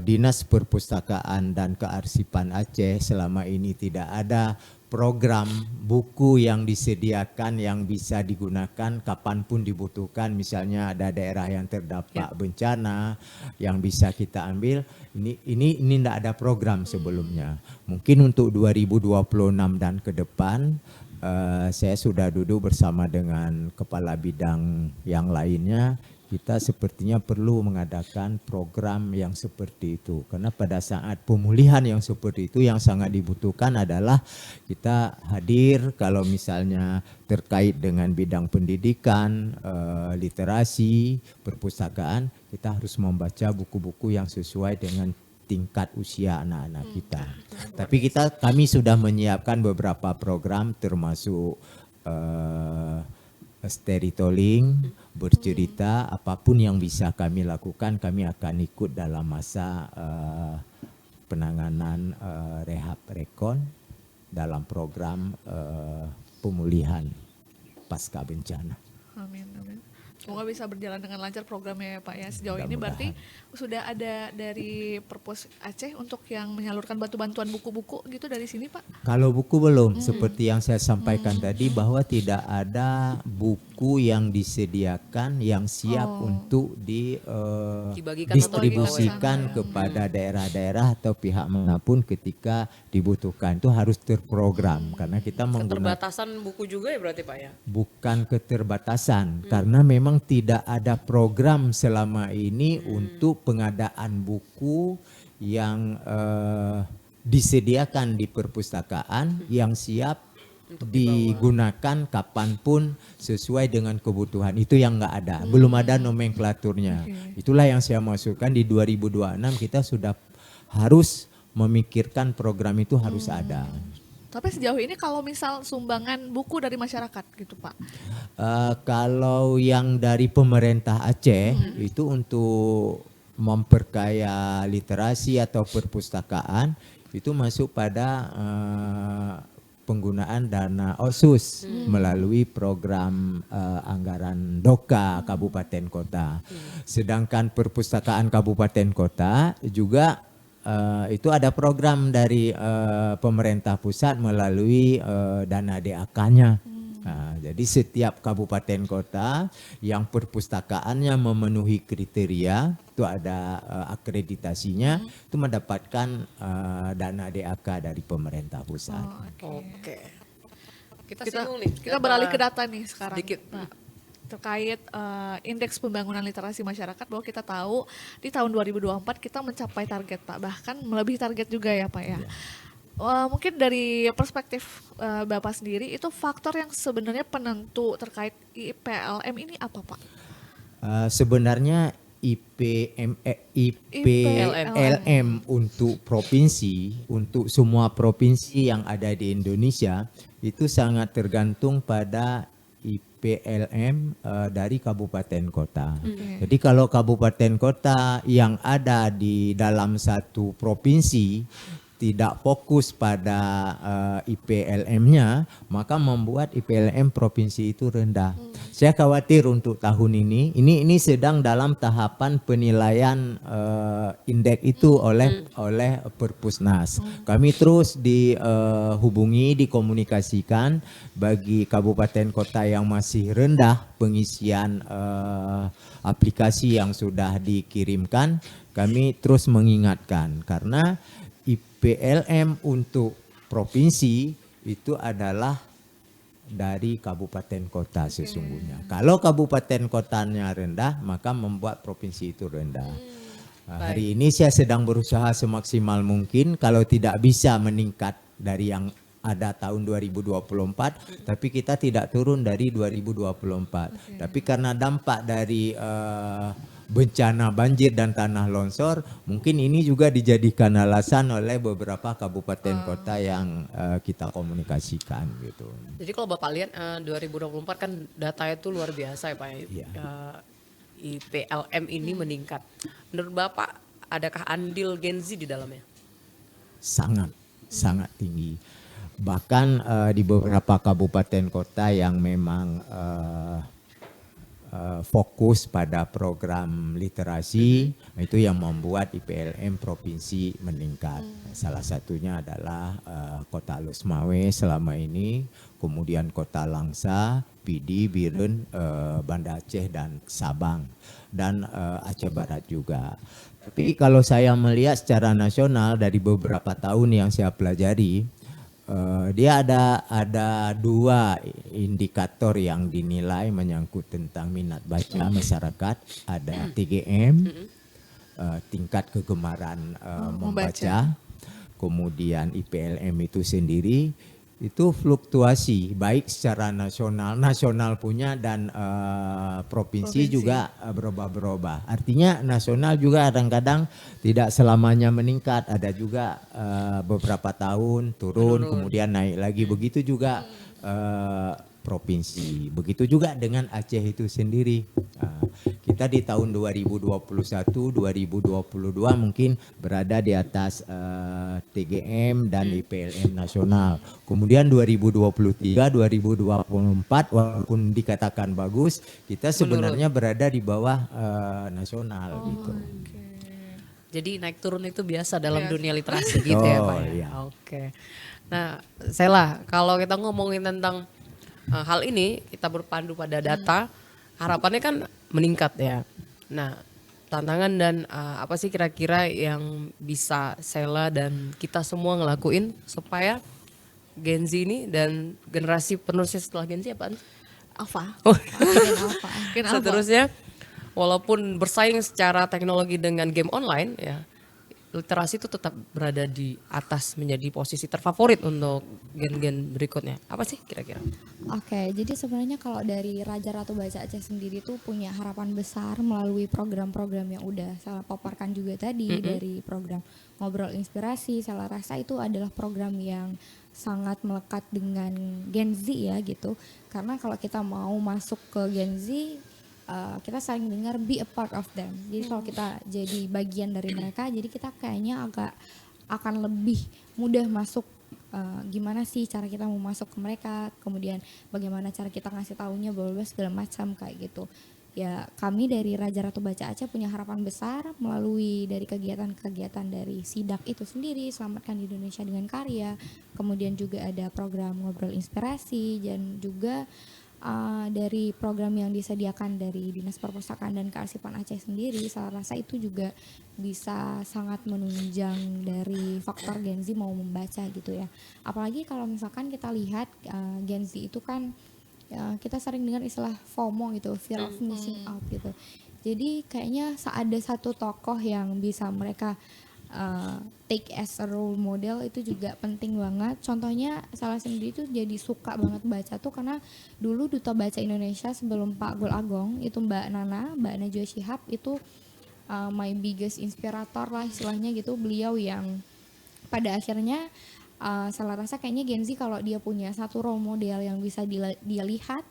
Dinas Perpustakaan dan Kearsipan Aceh selama ini tidak ada program buku yang disediakan yang bisa digunakan kapanpun dibutuhkan, misalnya ada daerah yang terdampak bencana yang bisa kita ambil, ini tidak ada program sebelumnya. Mungkin untuk 2026 dan ke depan saya sudah duduk bersama dengan kepala bidang yang lainnya. Kita sepertinya perlu mengadakan program yang seperti itu. Karena pada saat pemulihan yang seperti itu yang sangat dibutuhkan adalah kita hadir kalau misalnya terkait dengan bidang pendidikan, literasi, perpustakaan, kita harus membaca buku-buku yang sesuai dengan tingkat usia anak-anak kita. Tapi kami sudah menyiapkan beberapa program termasuk storytelling, bercerita, apapun yang bisa kami lakukan, kami akan ikut dalam masa penanganan rehab rekon dalam program pemulihan pasca bencana. Amin, amin. Semoga bisa berjalan dengan lancar programnya ya Pak ya. Sejauh ini berarti sudah ada dari Perpus Aceh untuk yang menyalurkan bantuan buku-buku gitu dari sini Pak? Kalau buku belum, seperti yang saya sampaikan tadi bahwa tidak ada buku yang disediakan yang siap untuk didistribusikan kepada daerah-daerah atau pihak manapun ketika dibutuhkan. Itu harus terprogram karena kita menggunakan Keterbatasan buku juga ya berarti Pak ya? bukan keterbatasan karena memang tidak ada program selama ini untuk pengadaan buku yang disediakan di perpustakaan yang siap digunakan kapanpun sesuai dengan kebutuhan. Itu yang nggak ada, belum ada nomenklaturnya. Itulah yang saya masukkan di 2026 kita sudah harus memikirkan program itu harus ada. Tapi sejauh ini kalau misal sumbangan buku dari masyarakat gitu Pak? Kalau yang dari pemerintah Aceh itu untuk memperkaya literasi atau perpustakaan itu masuk pada penggunaan dana OSUS melalui program anggaran DOKA Kabupaten Kota. Sedangkan perpustakaan Kabupaten Kota juga itu ada program dari pemerintah pusat melalui dana DAK-nya. Nah, jadi setiap kabupaten kota yang perpustakaannya memenuhi kriteria itu ada akreditasinya itu mendapatkan dana DAK dari pemerintah pusat. Oke. Kita Kita, singgung nih. kita beralih ke data nih sekarang. Sedikit. Nah, terkait indeks pembangunan literasi masyarakat, bahwa kita tahu di tahun 2024 kita mencapai target Pak, bahkan melebihi target juga ya Pak ya. Mungkin dari perspektif Bapak sendiri, itu faktor yang sebenarnya penentu terkait IPLM ini apa Pak? Sebenarnya IPLM untuk provinsi, untuk semua provinsi yang ada di Indonesia itu sangat tergantung pada IPLM dari kabupaten kota. Jadi kalau kabupaten kota yang ada di dalam satu provinsi tidak fokus pada IPLM-nya, maka membuat IPLM provinsi itu rendah. Saya khawatir untuk tahun ini sedang dalam tahapan penilaian indeks itu oleh Perpusnas. Kami terus dihubungi, dikomunikasikan bagi kabupaten kota yang masih rendah pengisian aplikasi yang sudah dikirimkan, kami terus mengingatkan karena IPLM untuk provinsi itu adalah dari kabupaten kota sesungguhnya. Kalau kabupaten kotanya rendah, maka membuat provinsi itu rendah. Hari ini saya sedang berusaha semaksimal mungkin, kalau tidak bisa meningkat dari yang ada tahun 2024, tapi kita tidak turun dari 2024. Tapi karena dampak dari bencana banjir dan tanah longsor, mungkin ini juga dijadikan alasan oleh beberapa kabupaten kota yang kita komunikasikan gitu. Jadi kalau Bapak lihat 2024 kan datanya itu luar biasa ya Pak. Iya. IPLM ini meningkat. Menurut Bapak adakah andil Gen Z di dalamnya? Sangat tinggi. Bahkan di beberapa kabupaten kota yang memang fokus pada program literasi, itu yang membuat IPLM provinsi meningkat. Salah satunya adalah Kota Losmawe selama ini, kemudian Kota Langsa, Pidi, Biren, Banda Aceh dan Sabang, dan Aceh Barat juga. Tapi kalau saya melihat secara nasional dari beberapa tahun yang saya pelajari, dia ada dua indikator yang dinilai menyangkut tentang minat baca masyarakat. Ada TGM, tingkat kegemaran membaca, kemudian IPLM itu sendiri itu fluktuasi baik secara nasional punya dan provinsi juga berubah-berubah. Artinya nasional juga kadang-kadang tidak selamanya meningkat, ada juga beberapa tahun turun kemudian naik lagi. Begitu juga provinsi. Begitu juga dengan Aceh itu sendiri. Kita di tahun 2021, 2022 mungkin berada di atas TGM dan IPLM nasional. Kemudian 2023, 2024 walaupun dikatakan bagus, kita sebenarnya berada di bawah nasional gitu. Jadi naik turun itu biasa dalam dunia literasi gitu ya Pak ya? Iya. Oke. Nah Sela, kalau kita ngomongin tentang hal ini, kita berpandu pada data, harapannya kan meningkat ya. Nah tantangan dan apa sih kira-kira yang bisa Sela dan kita semua ngelakuin supaya Gen Z ini dan generasi penerusnya setelah Gen Z apaan? Alpha. Mungkin seterusnya, walaupun bersaing secara teknologi dengan game online ya, literasi itu tetap berada di atas menjadi posisi terfavorit untuk gen-gen berikutnya. Apa sih kira-kira? Oke, jadi sebenarnya kalau dari Raja Ratu Baca Aceh sendiri tuh punya harapan besar melalui program-program yang udah saya paparkan juga tadi, dari program Ngobrol Inspirasi. Saya rasa itu adalah program yang sangat melekat dengan Gen Z ya gitu. Karena kalau kita mau masuk ke Gen Z, kita sering dengar be a part of them. Jadi kalau kita jadi bagian dari mereka, jadi kita kayaknya agak akan lebih mudah masuk. Gimana sih cara kita mau masuk ke mereka, kemudian bagaimana cara kita ngasih taunya, segala macam kayak gitu. ya kami dari Raja Ratu Baca Aceh punya harapan besar melalui dari kegiatan-kegiatan dari SIDAK itu sendiri, Selamatkan Indonesia dengan Karya, kemudian juga ada program Ngobrol Inspirasi, dan juga dari program yang disediakan dari Dinas Perpustakaan dan Kearsipan Aceh sendiri. Saya rasa itu juga bisa sangat menunjang dari faktor Gen Z mau membaca gitu ya. Apalagi kalau misalkan kita lihat Gen Z itu kan kita sering dengar istilah FOMO gitu, fear of missing out gitu. Jadi kayaknya ada satu tokoh yang bisa mereka take as a role model itu juga penting banget. Contohnya salah sendiri itu jadi suka banget baca tuh karena dulu Duta Baca Indonesia sebelum Pak Gul Agong itu Mbak Najwa Shihab itu my biggest inspirator lah istilahnya gitu. Beliau yang pada akhirnya salah rasa kayaknya Gen Z kalau dia punya satu role model yang bisa dia lihat,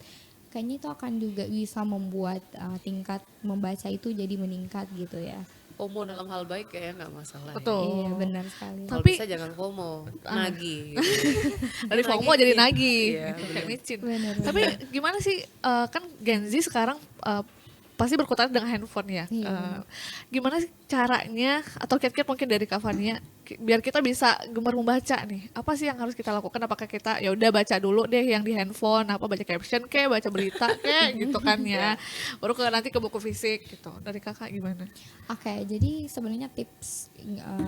kayaknya itu akan juga bisa membuat tingkat membaca itu jadi meningkat gitu ya. FOMO dalam hal baik ya nggak masalah. Betul. Iya benar sekali. Kalau Tapi- bisa jangan FOMO, nagih. Gitu. Dari FOMO jadi nagih. Iya, Kayak micin. Benar. Tapi gimana sih kan Gen Z sekarang pasti berkutat dengan handphone ya. Iya. Gimana sih caranya atau kira-kira mungkin dari Kak Fania biar kita bisa gemar membaca nih. Apa sih yang harus kita lakukan? Apakah kita ya udah baca dulu deh yang di handphone, apa baca caption kayak baca berita kayak gitu kan ya. Baru nanti ke buku fisik gitu. Dari Kakak gimana? Oke, jadi sebenarnya tips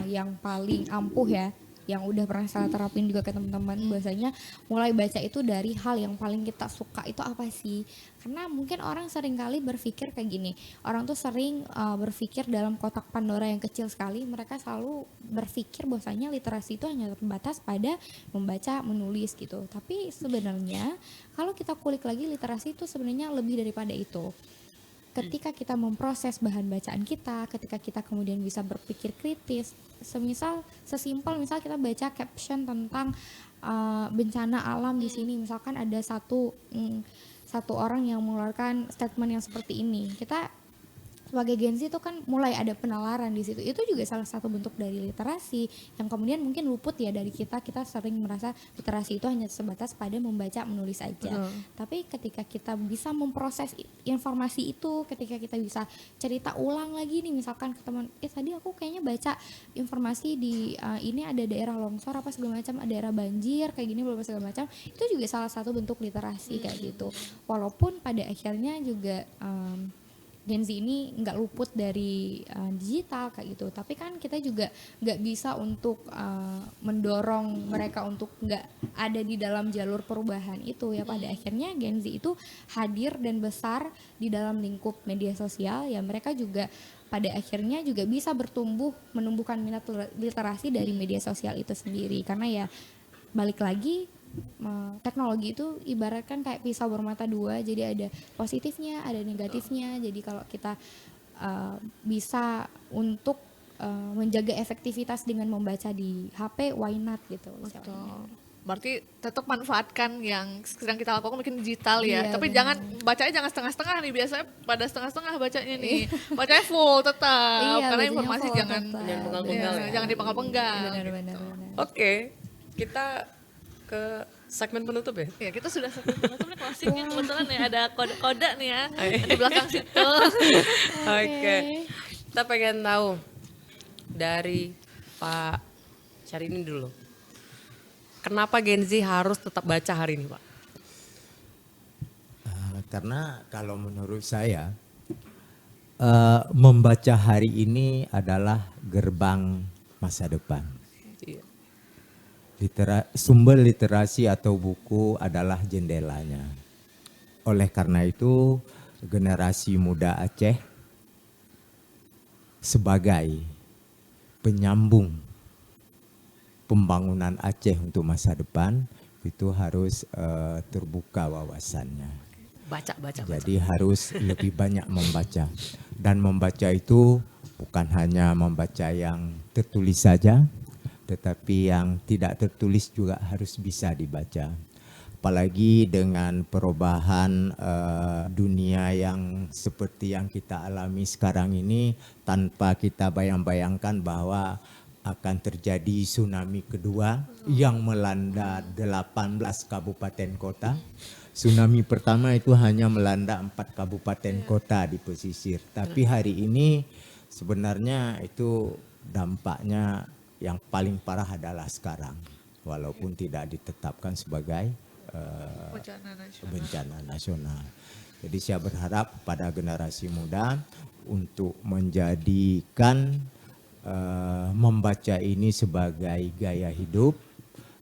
yang paling ampuh ya, yang udah pernah saya terapin juga ke teman-teman, bahwasanya mulai baca itu dari hal yang paling kita suka itu apa sih? Karena mungkin orang sering kali berpikir kayak gini, orang tuh sering berpikir dalam kotak Pandora yang kecil sekali. Mereka selalu berpikir bahwasanya literasi itu hanya terbatas pada membaca, menulis gitu. Tapi sebenarnya kalau kita kulik lagi, literasi itu sebenarnya lebih daripada itu. Ketika kita memproses bahan bacaan kita, ketika kita kemudian bisa berpikir kritis, sesimpel misal kita baca caption tentang bencana alam di sini, misalkan ada satu orang yang mengeluarkan statement yang seperti ini, kita sebagai Gen Z itu kan mulai ada penalaran di situ. Itu juga salah satu bentuk dari literasi yang kemudian mungkin luput ya dari kita sering merasa literasi itu hanya sebatas pada membaca, menulis aja. Tapi ketika kita bisa memproses informasi itu, ketika kita bisa cerita ulang lagi nih, misalkan ke teman, tadi aku kayaknya baca informasi di ini ada daerah longsor apa segala macam, ada daerah banjir kayak gini beberapa segala macam, itu juga salah satu bentuk literasi kayak gitu. Walaupun pada akhirnya juga Gen Z ini nggak luput dari digital kayak gitu, tapi kan kita juga nggak bisa untuk mendorong mereka untuk nggak ada di dalam jalur perubahan itu ya. Pada akhirnya Gen Z itu hadir dan besar di dalam lingkup media sosial ya, mereka juga pada akhirnya juga bisa menumbuhkan minat literasi dari media sosial itu sendiri. Karena ya balik lagi, teknologi itu ibaratkan kayak pisau bermata dua, jadi ada positifnya, ada negatifnya. Jadi kalau kita bisa untuk menjaga efektivitas dengan membaca di HP, why not gitu. Betul. Berarti tetap manfaatkan yang sedang kita lakukan mungkin digital ya. Iya, Tapi benar. jangan bacanya jangan setengah-setengah nih, biasanya pada setengah-setengah bacanya nih. Bacanya full tetap Iya, karena bacanya informasi full jangan tetap. Jangan penggal-penggal ya. jangan dipenggal-penggal. Benar. Oke, kita ke segmen penutup ya. Ya, kita sudah sebetulnya closingnya kebetulan ya, ada kode-kode nih ya di belakang situ. Oke. Kita pengen tahu dari Pak Syahrini dulu. Kenapa Gen Z harus tetap baca hari ini, Pak? Karena kalau menurut saya membaca hari ini adalah gerbang masa depan. Iya. Sumber literasi atau buku adalah jendelanya. Oleh karena itu, generasi muda Aceh sebagai penyambung pembangunan Aceh untuk masa depan itu harus terbuka wawasannya. Baca. Jadi harus lebih banyak membaca. Dan membaca itu bukan hanya membaca yang tertulis saja, tetapi yang tidak tertulis juga harus bisa dibaca. Apalagi dengan perubahan dunia yang seperti yang kita alami sekarang ini, tanpa kita bayang-bayangkan bahwa akan terjadi tsunami kedua yang melanda 18 kabupaten kota. tsunami pertama itu hanya melanda 4 kabupaten kota di pesisir. Tapi hari ini sebenarnya itu dampaknya yang paling parah adalah sekarang. Walaupun tidak ditetapkan sebagai bencana nasional. Jadi saya berharap pada generasi muda untuk menjadikan membaca ini sebagai gaya hidup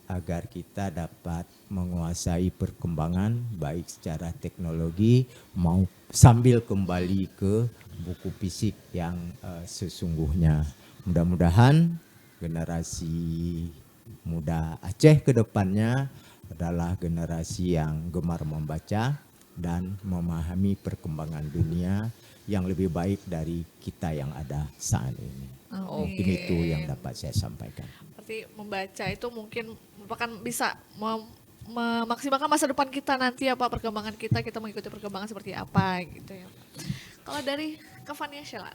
agar kita dapat menguasai perkembangan baik secara teknologi mau sambil kembali ke buku fisik yang sesungguhnya. Mudah-mudahan generasi muda Aceh ke depannya adalah generasi yang gemar membaca dan memahami perkembangan dunia yang lebih baik dari kita yang ada saat ini. Mungkin itu yang dapat saya sampaikan. Berarti membaca itu mungkin merupakan bisa memaksimalkan masa depan kita nanti ya Pak, perkembangan kita mengikuti perkembangan seperti apa gitu ya Pak. Kalau dari Kak Fania Sheila.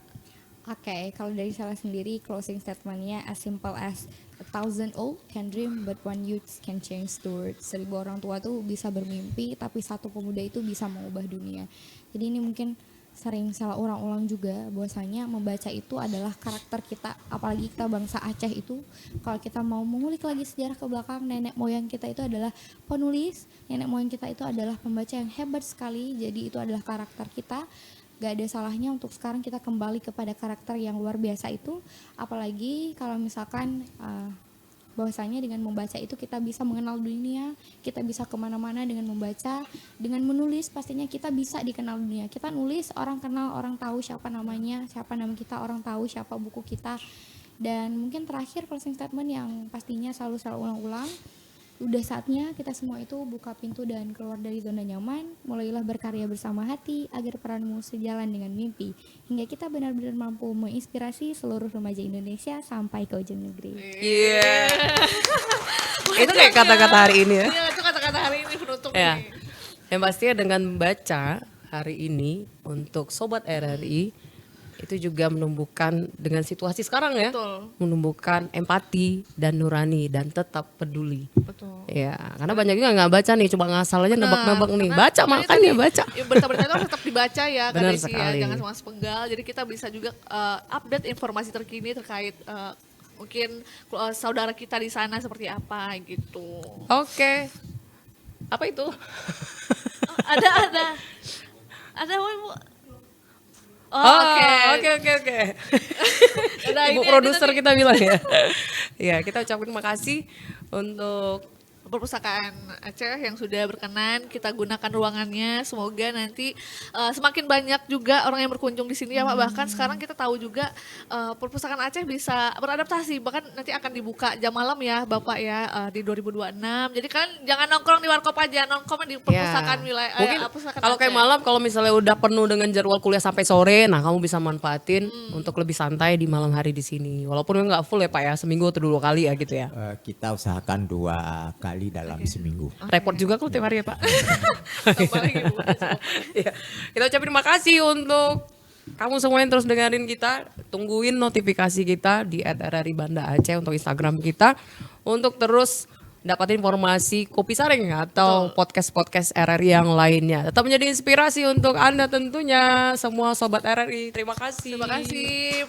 Oke, kalau dari saya sendiri closing statementnya as simple as 1,000 old can dream but one youth can change the world. 1,000 orang tua tuh bisa bermimpi tapi satu pemuda itu bisa mengubah dunia. Jadi ini mungkin sering salah ulang-ulang juga bahwasanya membaca itu adalah karakter kita, apalagi kita bangsa Aceh itu. Kalau kita mau mengulik lagi sejarah ke belakang, nenek moyang kita itu adalah penulis, nenek moyang kita itu adalah pembaca yang hebat sekali. Jadi itu adalah karakter kita. Gak ada salahnya untuk sekarang kita kembali kepada karakter yang luar biasa itu. Apalagi kalau misalkan bahwasanya dengan membaca itu kita bisa mengenal dunia, kita bisa kemana-mana dengan membaca, dengan menulis pastinya kita bisa dikenal dunia. Kita nulis, orang kenal, orang tahu siapa namanya, siapa nama kita, orang tahu siapa buku kita. Dan mungkin terakhir closing statement yang pastinya selalu ulang-ulang, udah saatnya kita semua itu buka pintu dan keluar dari zona nyaman, mulailah berkarya bersama hati agar peranmu sejalan dengan mimpi, hingga kita benar-benar mampu menginspirasi seluruh remaja Indonesia sampai ke ujung negeri. Iya. Itu kayak kata-kata hari ini ya. Iya, itu kata-kata hari ini penutup Ya. nih. Yang pastinya dengan membaca hari ini untuk Sobat RRI itu juga menumbuhkan dengan situasi sekarang ya. Betul. Menumbuhkan empati dan nurani dan tetap peduli. Betul. Ya, karena banyak juga nggak baca nih, coba ngasal aja nebak-nebak nih. Karena Baca makanya makanya tadi, baca. ya, berita-berita itu harus tetap dibaca ya, Kak Benar Desi ya, sekali. jangan cuma sepenggal. Jadi kita bisa juga update informasi terkini terkait mungkin saudara kita di sana seperti apa gitu. Oke. Apa itu? Ada Bu. Oh, Oke. Udah, Ibu ini produser tadi kita bilang ya. Ya, kita ucapin makasih untuk Perpustakaan Aceh yang sudah berkenan kita gunakan ruangannya. Semoga nanti semakin banyak juga orang yang berkunjung di sini ya Pak. Bahkan sekarang kita tahu juga Perpustakaan Aceh bisa beradaptasi, bahkan nanti akan dibuka jam malam ya Bapak ya di 2026. Jadi kan jangan nongkrong di warkop aja, nongkrong di perpustakaan wilayah mungkin perpustakaan kalau kayak Aceh. malam, kalau misalnya udah penuh dengan jadwal kuliah sampai sore, nah kamu bisa manfaatin untuk lebih santai di malam hari di sini. Walaupun nggak full ya Pak ya, seminggu atau 2 kali ya gitu ya. Kita usahakan 2 kali dalam seminggu. Repot juga kalau tiap hari ya Pak. Tambah lagi, Bu. Iya. Kita ucapin makasih untuk kamu semua yang terus dengerin kita. Tungguin notifikasi kita di @RRI Banda Aceh untuk Instagram kita. Untuk terus dapat informasi Kopi Saring atau podcast-podcast RRI yang lainnya. Tetap menjadi inspirasi untuk Anda tentunya semua Sobat RRI. Terima kasih. Terima kasih.